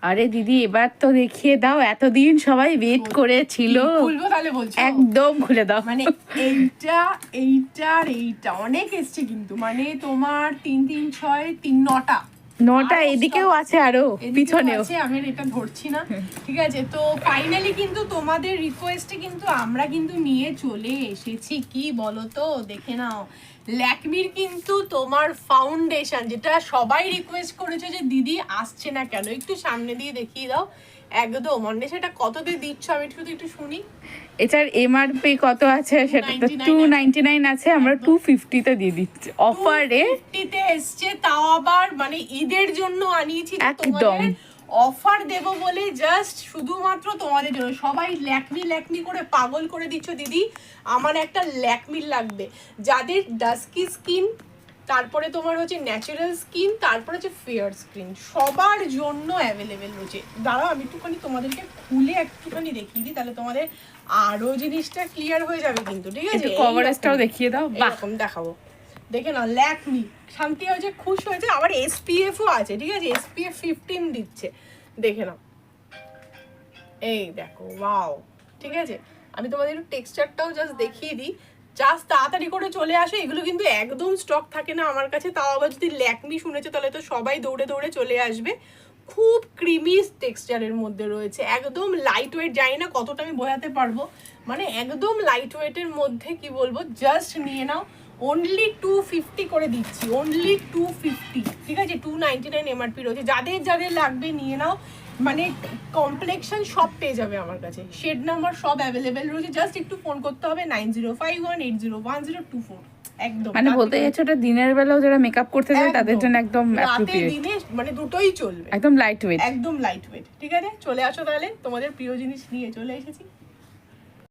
আরে দিদি এবার তো দেখিয়ে দাও, এতদিন সবাই ওয়েট করেছিল। খুলবো তাহলে বলছো? একদম খুলে দাও। মানে এইটা অনেক এসছে কিন্তু, মানে তোমার 3 3 6 3 9টা এদিকেও আছে, আরো পিছনেও আছে, আমি এটা ধরছি না। ঠিক আছে, তো ফাইনালি কিন্তু তোমাদের রিকোয়েস্টে কিন্তু আমরা কিন্তু নিয়ে চলে এসেছি। কি বলো তো, দেখে নাও ল্যাকমির কিন্তু তোমার ফাউন্ডেশন, যেটা সবাই রিকোয়েস্ট করেছে যে দিদি আসছে না কেন, একটু সামনে দিয়ে দেখিয়ে দাও। একদম মানে সেটা কত দিয়ে দিচ্ছ আমি শুধু একটু শুনি। এটার এমআরপি কত আছে? সেটা তো 299 আছে, আমরা 250 তে দিয়ে দিচ্ছি অফারে। 250 তে এসছে, তাও আবার মানে ঈদের জন্য আনিয়েছি একদম অফার দেব বলে, জাস্ট শুধুমাত্র তোমাদের জন্য। সবাই ল্যাকমি করে পাগল করে দিচ্ছ দিদি, আমার একটা ল্যাকমি লাগবে। যাদের ডাস্কি স্কিন, তারপরে তোমার হচ্ছে ন্যাচারাল স্কিন, তারপরে হচ্ছে ফেয়ার স্কিন, সবার জন্য অ্যাভেলেবেল রয়েছে। দাঁড়াও আমি একটুখানি তোমাদেরকে খুলে একটুখানি দেখিয়ে দিই, তাহলে তোমাদের আরো জিনিসটা ক্লিয়ার হয়ে যাবে কিন্তু। ঠিক আছে, কভারেজটাও দেখিয়ে দাও। এরকম দেখাবো, দেখে নাও ল্যাকমি। শান্তি হয়েছে, খুশ হয়েছে। আবার এসপিএফও আছে, ঠিক আছে, এসপিএফ 15 দিচ্ছে, দেখে নাও। এই দেখো, ওয়াও। ঠিক আছে, আমি তোমাদের একটু টেক্সচারটাও জাস্ট দেখিয়ে দিই, জাস্ট তাড়াতাড়ি করে চলে আসে। এগুলো কিন্তু একদম স্টক থাকে না আমার কাছে, তাও আবার যদি ল্যাকমি শুনেছে তাহলে তো সবাই দৌড়ে দৌড়ে চলে আসবে। খুব ক্রিমি টেক্সচারের মধ্যে রয়েছে, একদম লাইট ওয়েট। জানি না কতটা আমি বোঝাতে পারবো, মানে একদম লাইট ওয়েটের মধ্যে। কি বলবো, জাস্ট নিয়ে নাও। অনলি 250 করে দিচ্ছি, অনলি 250। ঠিক আছে, 299 এমআরপি রয়েছে। যাদের যাদের লাগবে নিয়ে নাও, মানে কমপ্লেক্সন সব পেয়ে যাবে আমার কাছে, শেড নাম্বার সব অ্যাভেলেবেল রয়েছে। জাস্ট একটু ফোন করতে হবে 9051801024। একদম মানে বলতে গেছে ওটা দিনের বেলাও যারা মেকআপ করতে যায় তাদের জন্য একদম রাতে দিনে মানে দুটোই চলবে, একদম লাইট ওয়েট, একদম লাইট ওয়েট। ঠিক আছে, চলে আসো তাহলে, তোমাদের প্রিয় জিনিস নিয়ে চলে এসেছি।